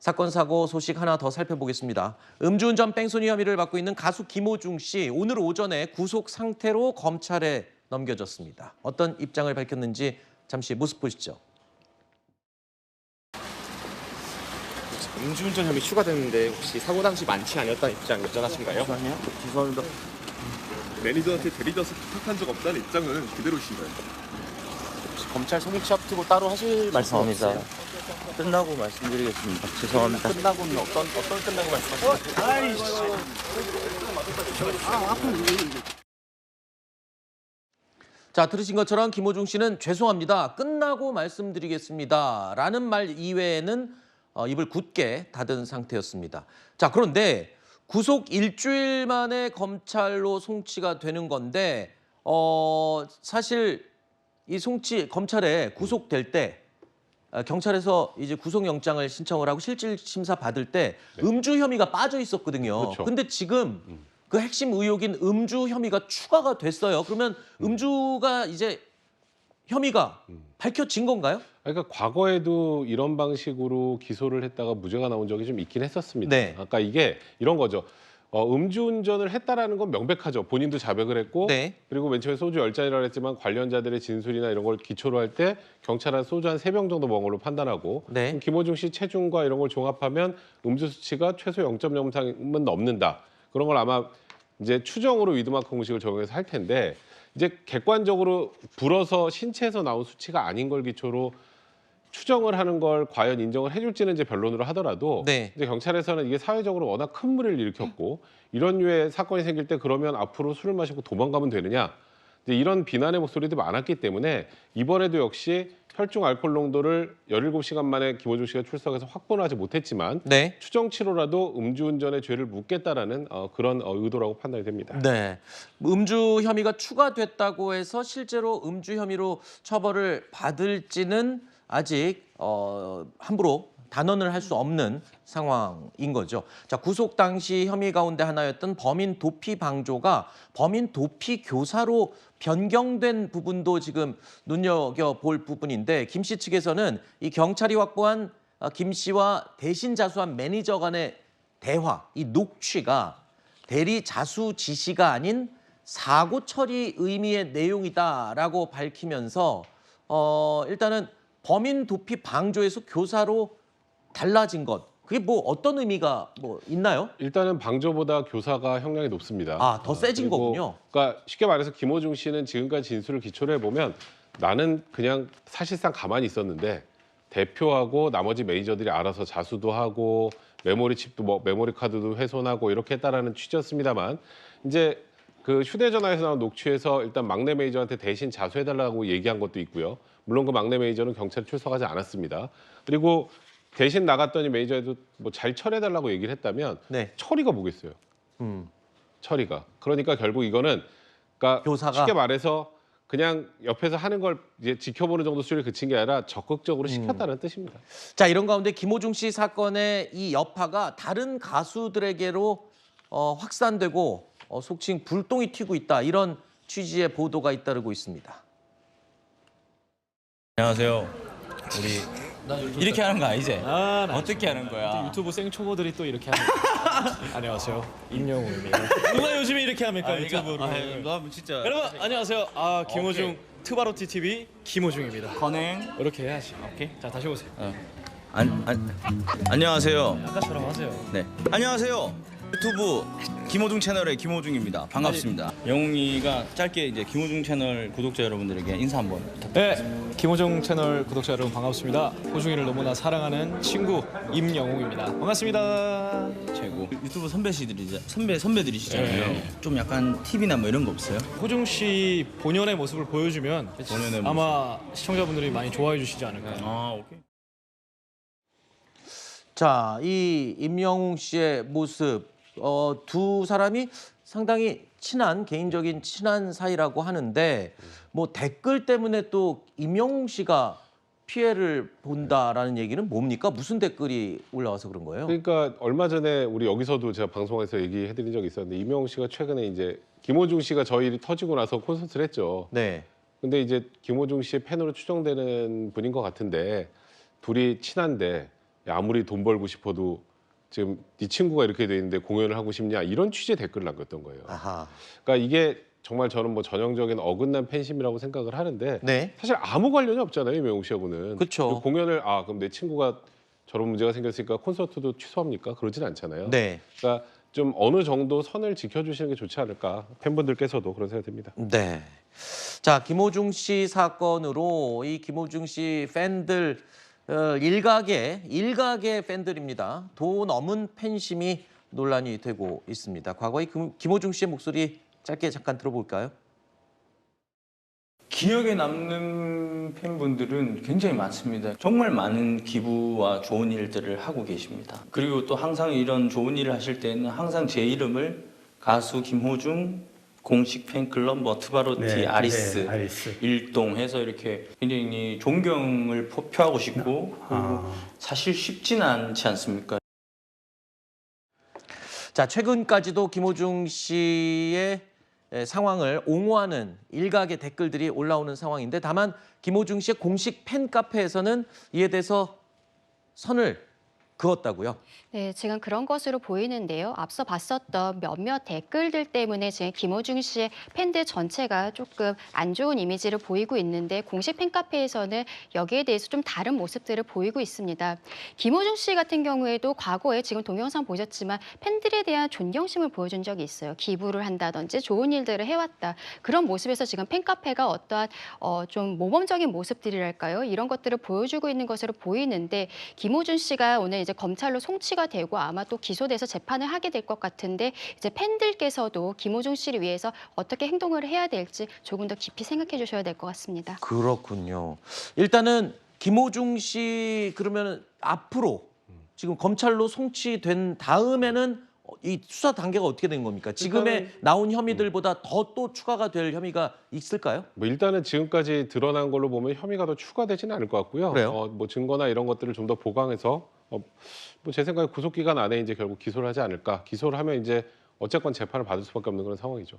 사건 사고 소식 하나 더 살펴보겠습니다. 음주운전 뺑소니 혐의를 받고 있는 가수 김호중 씨, 오늘 오전에 구속 상태로 검찰에 넘겨졌습니다. 어떤 입장을 밝혔는지 잠시 모습 보시죠. 음주운전 혐의 추가됐는데 혹시 사고 당시 만취 아니었다는 입장 여전하신가요? 아니요. 죄송합니다. 매니저한테 데리다서 부탁한 적 없다는 입장은 그대로신가요? 혹시 검찰 소민취 앞두고 따로 하실 말씀 없으세요? 끝나고 말씀드리겠습니다. 죄송합니다. 끝나고는 어떤 끝나고 말씀하시나요? 자, 들으신 것처럼 김호중 씨는 죄송합니다. 끝나고 말씀드리겠습니다. 라는 말 이외에는 입을 굳게 닫은 상태였습니다. 자, 그런데 구속 일주일 만에 검찰로 송치가 되는 건데 사실 이 송치 검찰에 구속될 때 경찰에서 이제 구속영장을 신청을 하고 실질 심사 받을 때 음주 혐의가 빠져 있었거든요. 그렇죠. 근데 지금 그 핵심 의혹인 음주 혐의가 추가가 됐어요. 그러면 음주가 이제 혐의가 밝혀진 건가요? 그러니까 과거에도 이런 방식으로 기소를 했다가 무죄가 나온 적이 좀 있긴 했었습니다. 네. 아까 이게 이런 거죠. 음주운전을 했다라는 건 명백하죠. 본인도 자백을 했고 네. 그리고 맨 처음에 소주 10잔이라고 했지만 관련자들의 진술이나 이런 걸 기초로 할 때 경찰은 소주 한 3병 정도 먹은 걸로 판단하고 네. 그럼 김호중 씨 체중과 이런 걸 종합하면 음주 수치가 최소 0.03은 넘는다. 그런 걸 아마 이제 추정으로 위드마크 공식을 적용해서 할 텐데 이제 객관적으로 불어서 신체에서 나온 수치가 아닌 걸 기초로 추정을 하는 걸 과연 인정을 해줄지는 이제 변론으로 하더라도 네. 이제 경찰에서는 이게 사회적으로 워낙 큰 무리를 일으켰고 이런 류의 사건이 생길 때 그러면 앞으로 술을 마시고 도망가면 되느냐 이제 이런 비난의 목소리도 많았기 때문에 이번에도 역시 혈중 알코올 농도를 17시간 만에 김호중 씨가 출석해서 확보는 하지 못했지만 네. 추정치로라도 음주운전의 죄를 묻겠다라는 그런 의도라고 판단이 됩니다. 네. 음주 혐의가 추가됐다고 해서 실제로 음주 혐의로 처벌을 받을지는 아직 함부로 단언을 할 수 없는 상황인 거죠. 자, 구속 당시 혐의 가운데 하나였던 범인 도피 방조가 범인 도피 교사로 변경된 부분도 지금 눈여겨볼 부분인데 김 씨 측에서는 이 경찰이 확보한 김 씨와 대신 자수한 매니저 간의 대화, 이 녹취가 대리 자수 지시가 아닌 사고 처리 의미의 내용이다라고 밝히면서 일단은 범인 도피 방조에서 교사로 달라진 것, 그게 뭐 어떤 의미가 뭐 있나요? 일단은 방조보다 교사가 형량이 높습니다. 아, 더 세진 그리고 거군요. 그러니까 쉽게 말해서 김호중 씨는 지금까지 진술을 기초로 해보면 나는 그냥 사실상 가만히 있었는데 대표하고 나머지 매니저들이 알아서 자수도 하고 메모리 칩도 뭐 메모리 카드도 훼손하고 이렇게 했다라는 취지였습니다만 이제 그 휴대전화에서 나온 녹취에서 일단 막내 매니저한테 대신 자수해달라고 얘기한 것도 있고요. 물론 그 막내 매니저는 경찰에 출석하지 않았습니다. 그리고 대신 나갔더니 매니저에도 뭐 잘 처리해달라고 얘기를 했다면 네. 처리가 뭐겠어요? 음. 처리가. 그러니까 결국 이거는 그러니까 교사가? 쉽게 말해서 그냥 옆에서 하는 걸 이제 지켜보는 정도 수준에 그친 게 아니라 적극적으로 시켰다는 뜻입니다. 자, 이런 가운데 김호중 씨 사건의 이 여파가 다른 가수들에게로 확산되고 속칭 불똥이 튀고 있다, 이런 취지의 보도가 잇따르고 있습니다. 안녕하세요. 우리 이렇게 하는 거 아니지? 아, 나 어떻게 하는 거야? 유튜브 생초보들이 또 이렇게 하는 안녕하세요. 임영웅입니다. 누가 요즘에 이렇게 합니까, 유튜브를? 너 진짜. 여러분 안녕하세요. 김호중 트바로티 TV 김호중입니다. 건행. 이렇게 해야지. 오케이. 자, 다시 오세요. 안녕하세요. 아까처럼 하세요. 네. 안녕하세요. 유튜브 김호중 채널의 김호중입니다. 반갑습니다. 영웅이가 짧게 이제 김호중 채널 구독자 여러분들에게 인사 한번 부탁드립니다. 네, 김호중 채널 구독자 여러분 반갑습니다. 호중이를 너무나 사랑하는 친구 임영웅입니다. 반갑습니다. 최고. 유튜브 선배들이시잖아요. 좀 약간 팁이나 뭐 이런 거 없어요? 호중 씨 본연의 모습을 보여주면 본연의 모습. 아마 시청자분들이 많이 좋아해 주시지 않을까요? 아, 오케이. 자, 이 임영웅 씨의 모습, 두 사람이 상당히 개인적인 친한 사이라고 하는데 뭐 댓글 때문에 또 임영웅 씨가 피해를 본다라는 얘기는 뭡니까? 무슨 댓글이 올라와서 그런 거예요? 그러니까 얼마 전에 우리 여기서도 제가 방송에서 얘기해드린 적이 있었는데 임영웅 씨가 최근에 이제 김호중 씨가 저희 일이 터지고 나서 콘서트를 했죠. 네. 근데 이제 김호중 씨의 팬으로 추정되는 분인 것 같은데 둘이 친한데 야, 아무리 돈 벌고 싶어도 지금 네 친구가 이렇게 돼 있는데 공연을 하고 싶냐 이런 취지의 댓글을 남겼던 거예요. 아하. 그러니까 이게 정말 저는 뭐 전형적인 어긋난 팬심이라고 생각을 하는데 네. 사실 아무 관련이 없잖아요, 이명웅 씨하고는. 그쵸. 그 공연을 그럼 내 친구가 저런 문제가 생겼으니까 콘서트도 취소합니까? 그러진 않잖아요. 네. 그러니까 좀 어느 정도 선을 지켜주시는 게 좋지 않을까 팬분들께서도 그런 생각이 듭니다. 네. 자, 김호중 씨 사건으로 이 김호중 씨 팬들 일각의 팬들입니다. 도 넘은 팬심이 논란이 되고 있습니다. 과거의 김호중 씨의 목소리 짧게 잠깐 들어볼까요? 기억에 남는 팬분들은 굉장히 많습니다. 정말 많은 기부와 좋은 일들을 하고 계십니다. 그리고 또 항상 이런 좋은 일을 하실 때는 항상 제 이름을 가수 김호중 공식 팬클럽 트바로티 아리스 일동 해서 이렇게 굉장히 존경을 표하고 싶고 사실 쉽지는 않지 않습니까? 자, 최근까지도 김호중 씨의 상황을 옹호하는 일각의 댓글들이 올라오는 상황인데 다만 김호중 씨의 공식 팬카페에서는 이에 대해서 선을 그었다고요? 네, 지금 그런 것으로 보이는데요. 앞서 봤었던 몇몇 댓글들 때문에 지금 김호중 씨의 팬들 전체가 조금 안 좋은 이미지를 보이고 있는데 공식 팬카페에서는 여기에 대해서 좀 다른 모습들을 보이고 있습니다. 김호중 씨 같은 경우에도 과거에 지금 동영상 보셨지만 팬들에 대한 존경심을 보여준 적이 있어요. 기부를 한다든지 좋은 일들을 해왔다. 그런 모습에서 지금 팬카페가 어떠한 좀 모범적인 모습들이랄까요? 이런 것들을 보여주고 있는 것으로 보이는데 김호중 씨가 오늘 이제 검찰로 송치가 되고 아마 또 기소돼서 재판을 하게 될 것 같은데 이제 팬들께서도 김호중 씨를 위해서 어떻게 행동을 해야 될지 조금 더 깊이 생각해 주셔야 될 것 같습니다. 그렇군요. 일단은 김호중 씨 그러면 앞으로 지금 검찰로 송치된 다음에는 이 수사 단계가 어떻게 된 겁니까? 지금의 나온 혐의들보다 더 또 추가가 될 혐의가 있을까요? 뭐 일단은 지금까지 드러난 걸로 보면 혐의가 더 추가되지는 않을 것 같고요. 그래요? 뭐 증거나 이런 것들을 좀 더 보강해서 뭐 제 생각에 구속 기간 안에 이제 결국 기소를 하지 않을까. 기소를 하면 이제 어쨌건 재판을 받을 수밖에 없는 그런 상황이죠.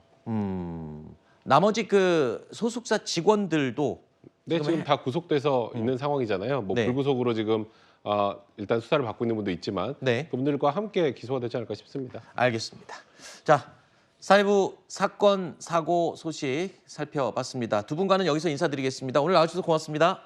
나머지 그 소속사 직원들도 네, 지금 해- 다 구속돼서 있는 상황이잖아요. 뭐 네. 불구속으로 지금 일단 수사를 받고 있는 분도 있지만 네. 그분들과 함께 기소가 되지 않을까 싶습니다. 알겠습니다. 자, 사회부 사건 사고 소식 살펴봤습니다. 두 분과는 여기서 인사드리겠습니다. 오늘 나와주셔서 고맙습니다.